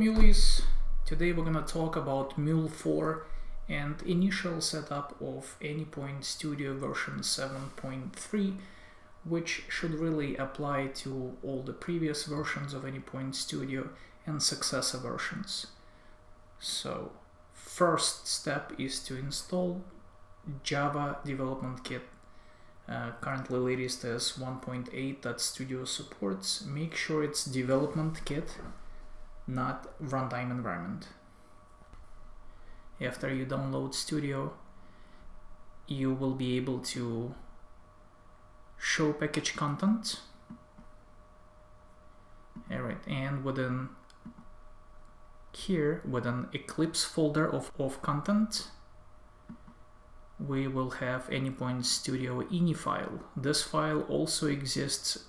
Muleys! Today we're going to talk about Mule 4 and initial setup of Anypoint Studio version 7.3, which should really apply to all the previous versions of Anypoint Studio and successor versions. So, first step is to install Java Development Kit. Currently latest is 1.8 that Studio supports. Make sure it's Development Kit, not runtime environment. After you download Studio, you will be able to show package content. Alright, and within here, within Eclipse folder of content, we will have Anypoint Studio ini file. This file also exists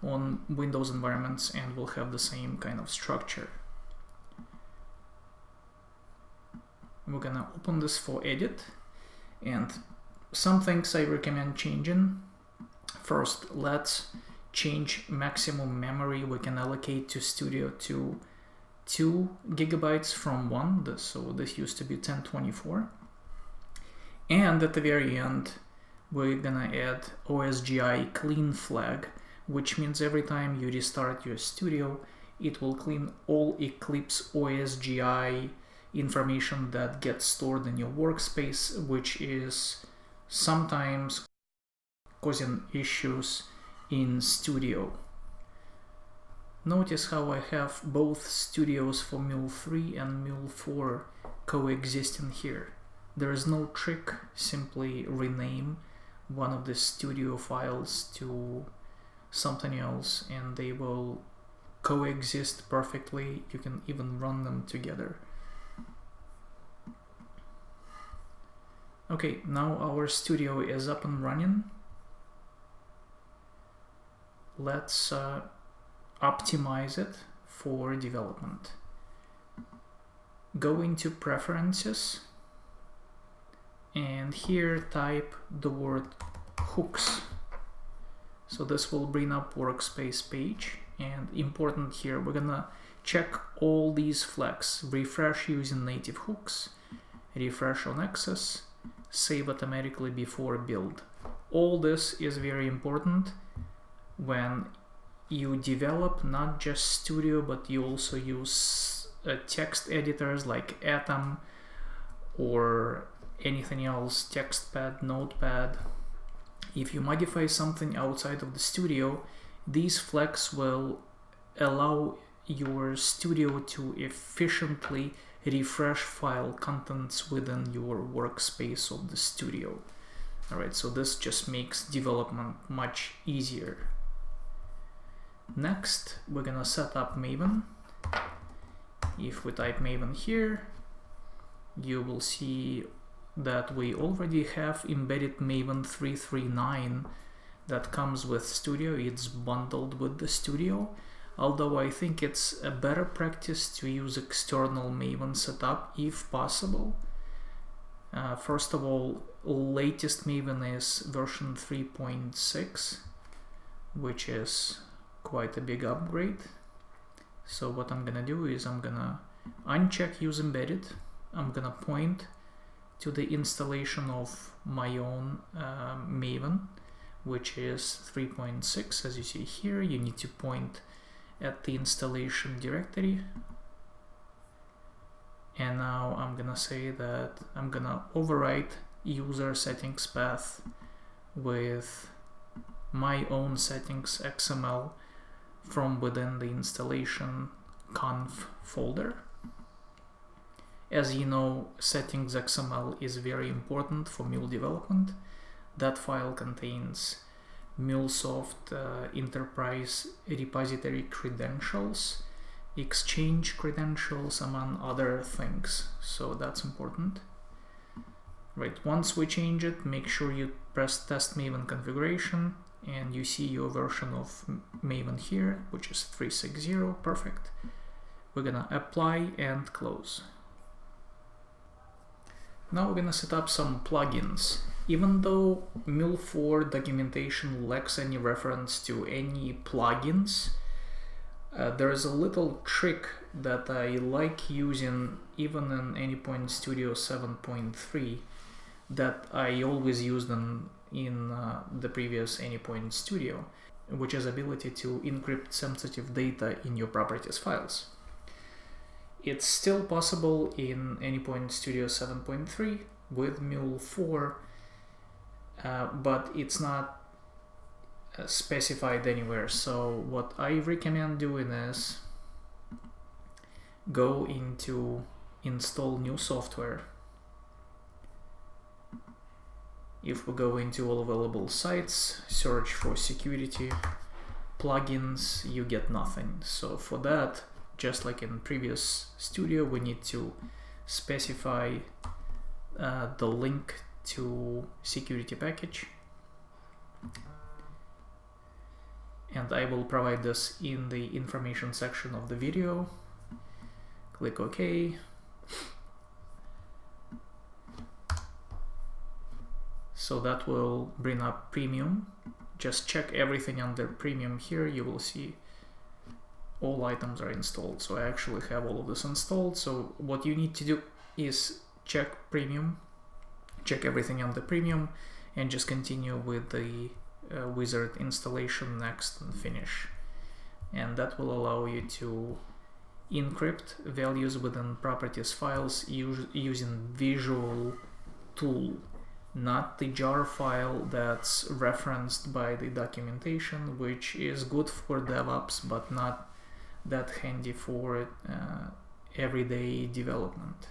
on Windows environments and will have the same kind of structure. We're gonna open this for edit, and some things I recommend changing. First, let's change maximum memory we can allocate to Studio to 2 GB from 1, so this used to be 1024. And at the very end, we're gonna add OSGI clean flag, which means every time you restart your Studio, it will clean all Eclipse OSGI information that gets stored in your workspace, which is sometimes causing issues in Studio. Notice how I have both studios for Mule 3 and Mule 4 coexisting here. There is no trick, simply rename one of the studio files to something else and they will coexist perfectly. You can even run them together. Okay, now our studio is up and running. Let's optimize it for development. Go into Preferences, and here type the word hooks. So this will bring up Workspace page, and important here, we're gonna check all these flags: refresh using native hooks, refresh on access, save automatically before build. All this is very important when you develop not just Studio, but you also use text editors like Atom or anything else, TextPad, Notepad. If you modify something outside of the Studio, these flags will allow your Studio to efficiently refresh file contents within your workspace of the Studio. Alright, so this just makes development much easier. Next, we're gonna set up Maven. If we type Maven here, you will see that we already have embedded Maven 339 that comes with Studio. It's bundled with the Studio, although I think it's a better practice to use external Maven setup if possible. First of all, latest Maven is version 3.6, which is quite a big upgrade. So what I'm gonna do is I'm gonna uncheck use embedded. I'm gonna point to the installation of my own Maven, which is 3.6. As you see here, you need to point at the installation directory. And now I'm gonna say that I'm gonna overwrite user settings path with my own settings XML from within the installation conf folder. As you know, settings XML is very important for Mule development. That file contains Mulesoft enterprise repository credentials, exchange credentials, among other things. So that's important. Right, once we change it, make sure you press test Maven configuration and you see your version of Maven here, which is 360, perfect. We're gonna apply and close. Now we're gonna set up some plugins. Even though Mule 4 documentation lacks any reference to any plugins, There is a little trick that I like using even in Anypoint Studio 7.3 that I always used in the previous Anypoint Studio, which is ability to encrypt sensitive data in your properties files. It's still possible in Anypoint Studio 7.3 with Mule 4, but it's not specified anywhere. So what I recommend doing is go into install new software. If we go into all available sites, search for security plugins, you get nothing. So for that, just like in previous studio, we need to specify the link to security package. And I will provide this in the information section of the video. Click OK. So that will bring up premium. Just check everything under premium here. You will see all items are installed. So I actually have all of this installed. So what you need to do is check premium, check everything under premium, and just continue with the wizard installation next and finish. And that will allow you to encrypt values within properties files using visual tool, not the jar file that's referenced by the documentation, which is good for DevOps but not that handy for everyday development.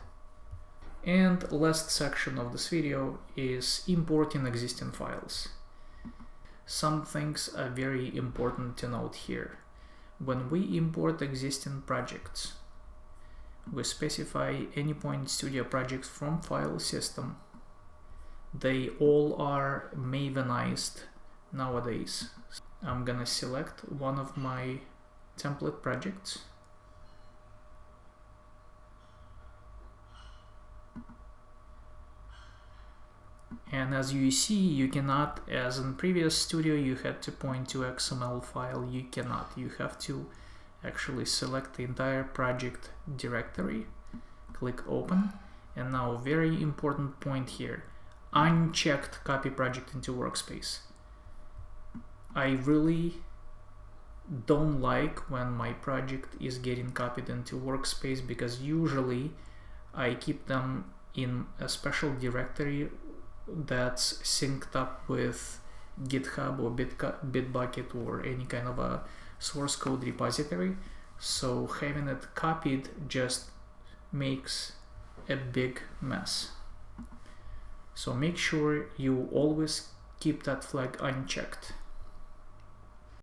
And last section of this video is importing existing files. Some things are very important to note here. When we import existing projects, we specify Anypoint Studio projects from file system. They all are Mavenized nowadays. I'm gonna select one of my template projects. And as you see, you cannot, as in previous studio, you had to point to XML file. You cannot. You have to actually select the entire project directory, click open, and now very important point here, unchecked copy project into Workspace. I really don't like when my project is getting copied into Workspace, because usually I keep them in a special directory that's synced up with GitHub or Bitbucket or any kind of a source code repository. So having it copied just makes a big mess. So make sure you always keep that flag unchecked.